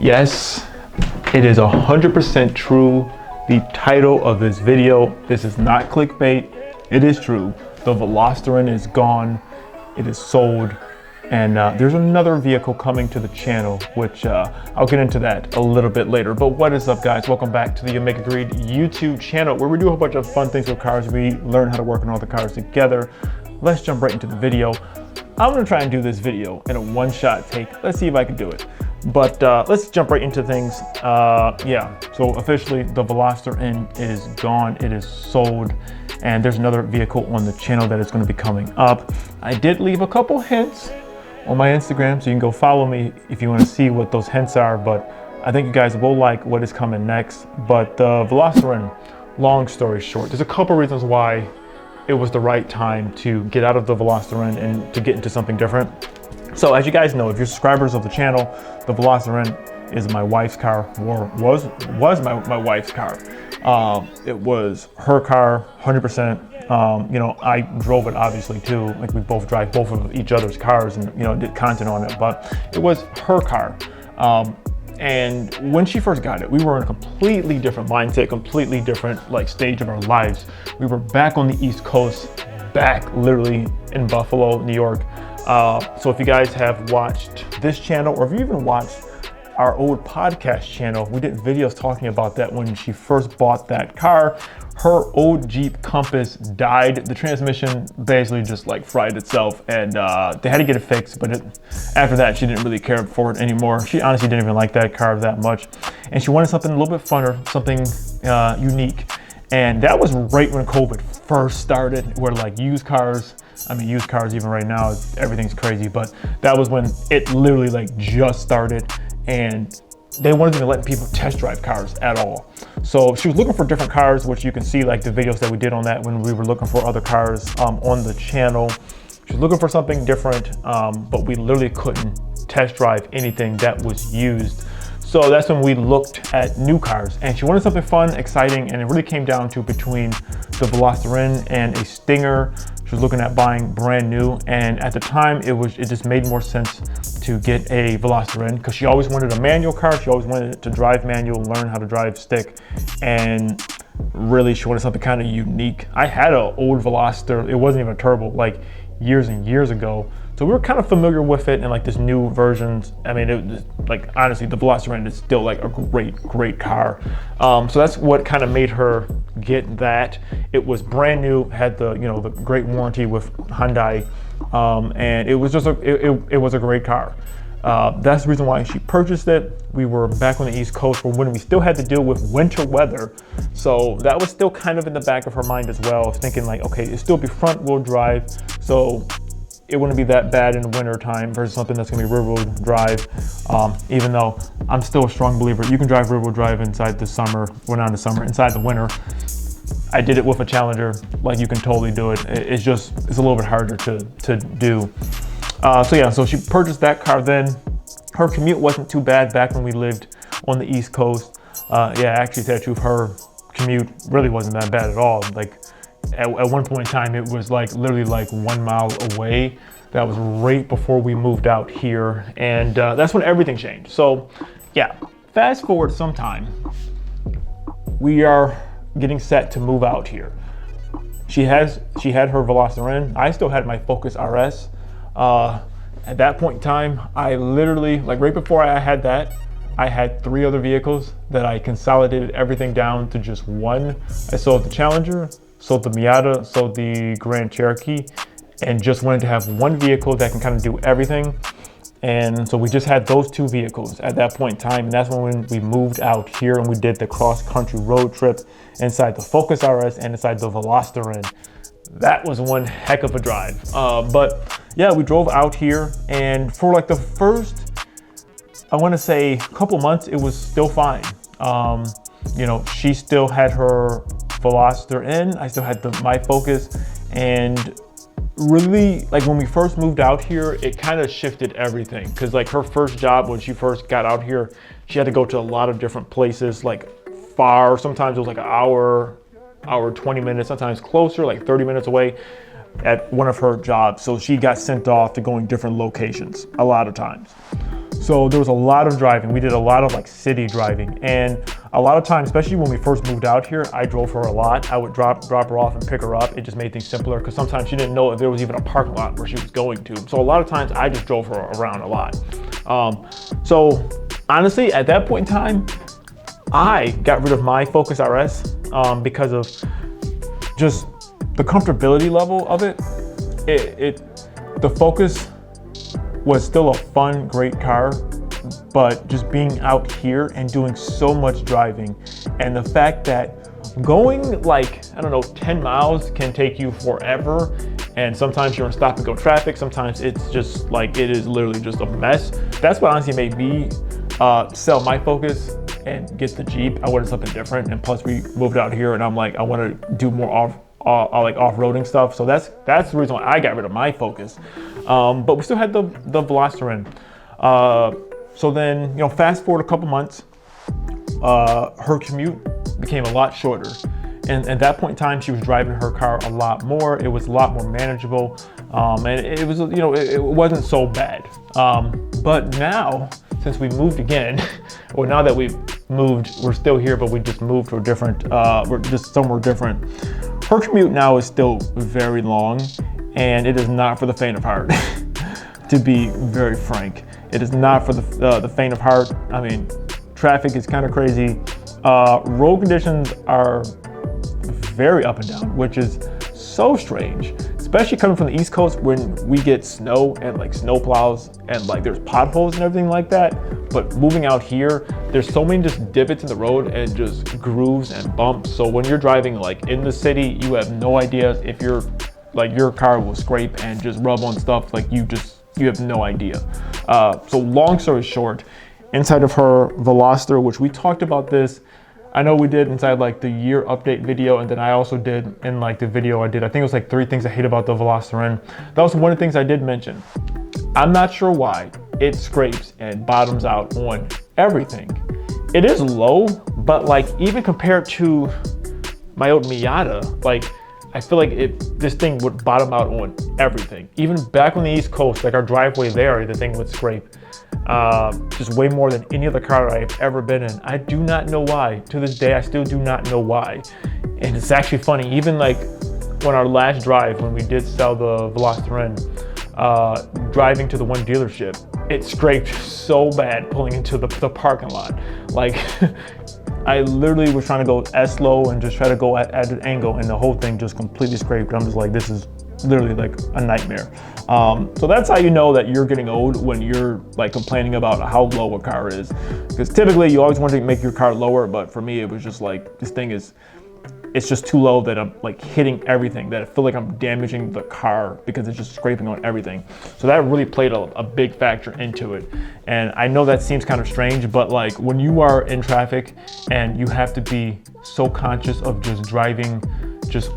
Yes, it is 100% true. The title of this video, this is not clickbait, it is true. The Veloster N is gone, it is sold, and there's another vehicle coming to the channel, which I'll get into that a little bit later. But what is up, guys? Welcome back to the OmegaGreed YouTube channel, where we do a whole bunch of fun things with cars. We learn how to work on all the cars together. Let's jump right into the video. I'm gonna try and do this video in a one-shot take. Let's see if I can do it. But let's jump right into things. Yeah, so officially the Veloster N is gone, it is sold, and there's another vehicle on the channel that is going to be coming up. I did leave a couple hints on my Instagram, so you can go follow me if you want to see what those hints are, but I think you guys will like what is coming next. But the Veloster N, long story short, there's a couple reasons why it was the right time to get out of the Veloster N and to get into something different. So as you guys know, if you're subscribers of the channel, the Veloster N is my wife's car, or was my wife's car. It was her car, 100%. You know, I drove it obviously too. Like, we both drive both of each other's cars and, you know, did content on it, but it was her car. And when she first got it, we were in a completely different mindset, completely different like stage of our lives. We were back on the East Coast, back literally in Buffalo, New York. So if you guys have watched this channel, or if you even watched our old podcast channel, we did videos talking about that when she first bought that car. Her old Jeep Compass died. The transmission basically just like fried itself, and they had to get it fixed, but after that she didn't really care for it anymore. She honestly didn't even like that car that much, and she wanted something a little bit funner, something unique. And that was right when COVID first started, where like used cars even right now, everything's crazy, but that was when it literally like just started, and they weren't even letting people test drive cars at all. So she was looking for different cars, which you can see like the videos that we did on that when we were looking for other cars on the channel. She was looking for something different, but we literally couldn't test drive anything that was used. So that's when we looked at new cars, and she wanted something fun, exciting, and it really came down to between the Veloster N and a Stinger. She was looking at buying brand new, and at the time it just made more sense to get a Veloster N, because she always wanted a manual car. She always wanted to drive manual, learn how to drive stick, and really she wanted something kind of unique. I had an old Veloster, it wasn't even a turbo, like years and years ago. So we were kind of familiar with it, and like this new versions, I mean, it was like, honestly, the Veloster N is still like a great car. So that's what kind of made her get that. It was brand new, had the, you know, the great warranty with Hyundai, and it was just it was a great car. That's the reason why she purchased it. We were back on the East Coast when we still had to deal with winter weather, so that was still kind of in the back of her mind as well, thinking like, okay, it'll still be front wheel drive, so it wouldn't be that bad in the winter time versus something that's gonna be rear wheel drive. Even though I'm still a strong believer, you can drive rear wheel drive inside the summer, well, not in the summer, inside the winter. I did it with a Challenger, like you can totally do it. It's a little bit harder to do. So yeah, so she purchased that car then. Her commute wasn't too bad back when we lived on the East Coast. Yeah, actually, to tell the truth, her commute really wasn't that bad at all. Like, at one point in time, it was like literally like 1 mile away. That was right before we moved out here, and that's when everything changed. So yeah, fast forward some time, we are getting set to move out here. She had her Veloster N. I still had my Focus RS. At that point in time, I literally, like right before I had that, I had 3 other vehicles that I consolidated everything down to just one. I sold the Challenger, sold the Miata, sold the Grand Cherokee, and just wanted to have one vehicle that can kind of do everything. And so we just had those 2 vehicles at that point in time, and that's when we moved out here and we did the cross-country road trip inside the Focus RS and inside the Veloster N. That was one heck of a drive. But yeah, we drove out here, and for like the first, I want to say, couple months, it was still fine. You know, she still had her Veloster N, I still had my Focus, and really, like when we first moved out here, it kind of shifted everything, because like her first job when she first got out here, she had to go to a lot of different places, like far. Sometimes it was like an hour 20 minutes, sometimes closer, like 30 minutes away at one of her jobs. So she got sent off to going different locations a lot of times. So there was a lot of driving. We did a lot of like city driving, and a lot of times, especially when we first moved out here, I drove her a lot. I would drop her off and pick her up. It just made things simpler because sometimes she didn't know if there was even a parking lot where she was going to. So a lot of times I just drove her around a lot. So honestly, at that point in time, I got rid of my Focus RS because of just the comfortability level of it. The Focus was still a fun, great car, but just being out here and doing so much driving, and the fact that going like, I don't know, 10 miles can take you forever, and sometimes you're in stop and go traffic, sometimes it's just like, it is literally just a mess. That's what honestly made me sell my Focus and get the Jeep. I wanted something different, and plus we moved out here and I'm like, I want to do more off-roading stuff. So that's the reason why I got rid of my Focus. But we still had the Veloster N. So then, you know, fast forward a couple months, her commute became a lot shorter. And at that point in time, she was driving her car a lot more. It was a lot more manageable. And it was, you know, it wasn't so bad. But now, since we moved again, or now that we've moved, we're still here, but we just moved to a different, we're just somewhere different. Her commute now is still very long, and it is not for the faint of heart, to be very frank. It is not for the faint of heart. I mean, traffic is kind of crazy. Road conditions are very up and down, which is so strange, especially coming from the East Coast when we get snow and like snow plows and like there's potholes and everything like that. But moving out here, there's so many just divots in the road and just grooves and bumps. So when you're driving like in the city, you have no idea if your car will scrape and just rub on stuff. Like you have no idea. So long story short, inside of her Veloster, which we talked about this, I know we did inside like the year update video, and then I also did in like the video I did, I think it was like 3 things I hate about the Veloster N. That was one of the things I did mention. I'm not sure why it scrapes and bottoms out on everything. It is low, but like even compared to my old Miata, like I feel like this thing would bottom out on everything. Even back on the East Coast, like our driveway there, the thing would scrape. Just way more than any other car I've ever been in. I do not know why. To this day, I still do not know why. And it's actually funny, even like on our last drive, when we did sell the Veloster N, driving to the one dealership, it scraped so bad pulling into the parking lot. Like, I literally was trying to go as slow and just try to go at an angle, and the whole thing just completely scraped. I'm just like, this is literally like a nightmare. So that's how you know that you're getting old, when you're like complaining about how low a car is. Because typically you always want to make your car lower, but for me it was just like, this thing it's just too low that I'm like hitting everything, that I feel like I'm damaging the car because it's just scraping on everything. So that really played a big factor into it. And I know that seems kind of strange, but like when you are in traffic and you have to be so conscious of just driving just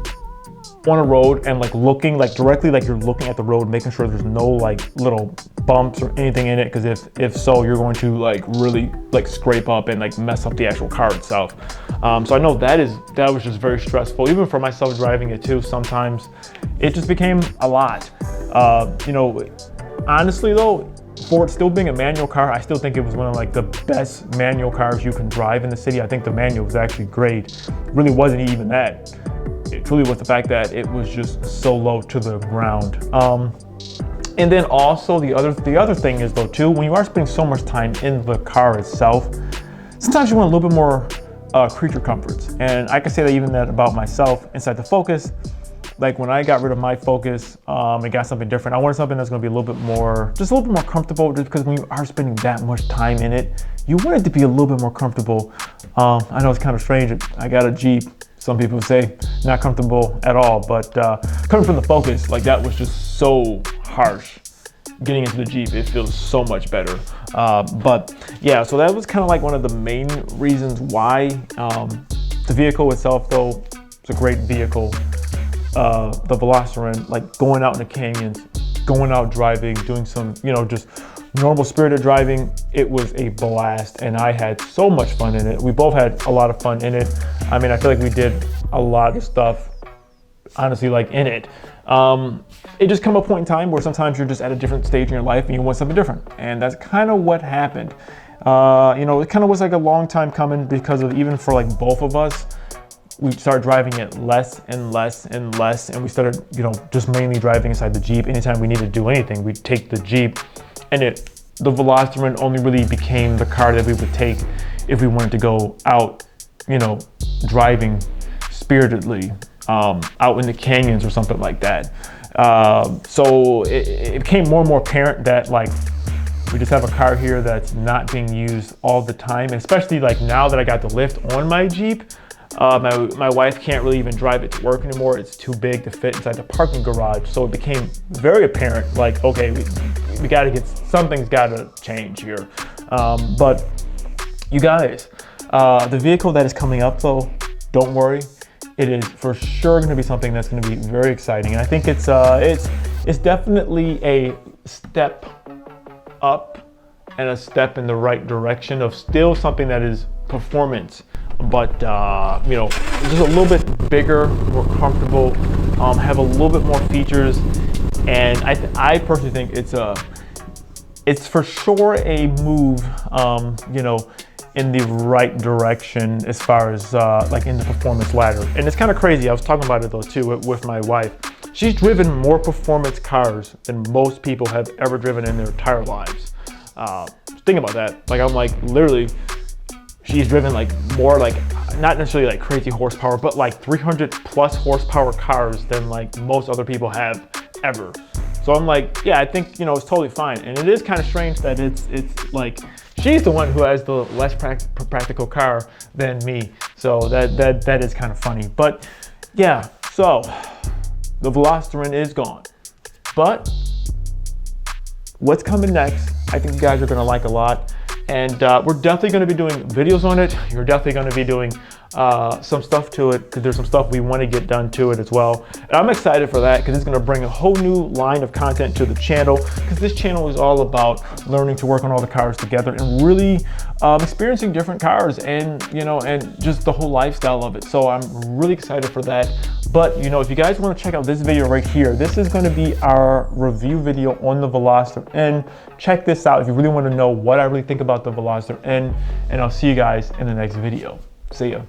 on a road and like looking like directly, like you're looking at the road, making sure there's no like little bumps or anything in it, because if so, you're going to like really like scrape up and like mess up the actual car itself. So I know that was just very stressful, even for myself driving it too. Sometimes it just became a lot. You know, honestly though, for it still being a manual car, I still think it was one of like the best manual cars you can drive in the city. I think the manual was actually great. It really wasn't even that. It truly was the fact that it was just so low to the ground. And then also the other thing is though too, when you are spending so much time in the car itself, sometimes you want a little bit more creature comforts. And I can say that about myself inside the Focus. Like when I got rid of my Focus and got something different, I wanted something that's going to be a little bit more comfortable, just because when you are spending that much time in it, you want it to be a little bit more comfortable. I know it's kind of strange. I got a Jeep. Some people say not comfortable at all, but coming from the Focus, like that was just so harsh. Getting into the Jeep, it feels so much better. But yeah, so that was kind of like one of the main reasons why. The vehicle itself though, it's a great vehicle. The Veloster N, like going out in the canyons, going out driving, doing some, you know, just normal spirited driving, it was a blast, and I had so much fun in it. We both had a lot of fun in it. I mean, I feel like we did a lot of stuff honestly like in it. It just come a point in time where sometimes you're just at a different stage in your life and you want something different. And that's kind of what happened. You know, it kind of was like a long time coming because of, even for like both of us, we started driving it less and less and less. And we started, you know, just mainly driving inside the Jeep. Anytime we needed to do anything, we'd take the Jeep, and the Veloster N only really became the car that we would take if we wanted to go out, you know, driving spiritedly, out in the canyons or something like that. So it became more and more apparent that like we just have a car here that's not being used all the time, and especially like now that I got the lift on my Jeep. My wife can't really even drive it to work anymore. It's too big to fit inside the parking garage. So it became very apparent, like, okay, we gotta get, something's gotta change here. But you guys, the vehicle that is coming up though, don't worry. It is for sure gonna be something that's gonna be very exciting. And I think it's definitely a step up and a step in the right direction of still something that is performance, but you know, just a little bit bigger, more comfortable, have a little bit more features. And I personally think it's for sure a move, you know, in the right direction as far as like in the performance ladder. And it's kind of crazy. I was talking about it though too with my wife. She's driven more performance cars than most people have ever driven in their entire lives. Think about that. Like, I'm like, literally, she's driven like more, like not necessarily like crazy horsepower, but like 300 plus horsepower cars than like most other people have ever. So I'm like, yeah, I think, you know, it's totally fine. And it is kind of strange that it's like she's the one who has the less practical car than me. So that is kind of funny. But yeah, so the Veloster N is gone. But what's coming next, I think you guys are gonna like a lot. And we're definitely gonna be doing videos on it. You're definitely gonna be doing some stuff to it, because there's some stuff we want to get done to it as well. And I'm excited for that, because it's going to bring a whole new line of content to the channel, because this channel is all about learning to work on all the cars together and really experiencing different cars, and you know, and just the whole lifestyle of it. So I'm really excited for that. But you know, if you guys want to check out this video right here, this is going to be our review video on the Veloster N. Check this out if you really want to know what I really think about the Veloster N, and I'll see you guys in the next video. See ya.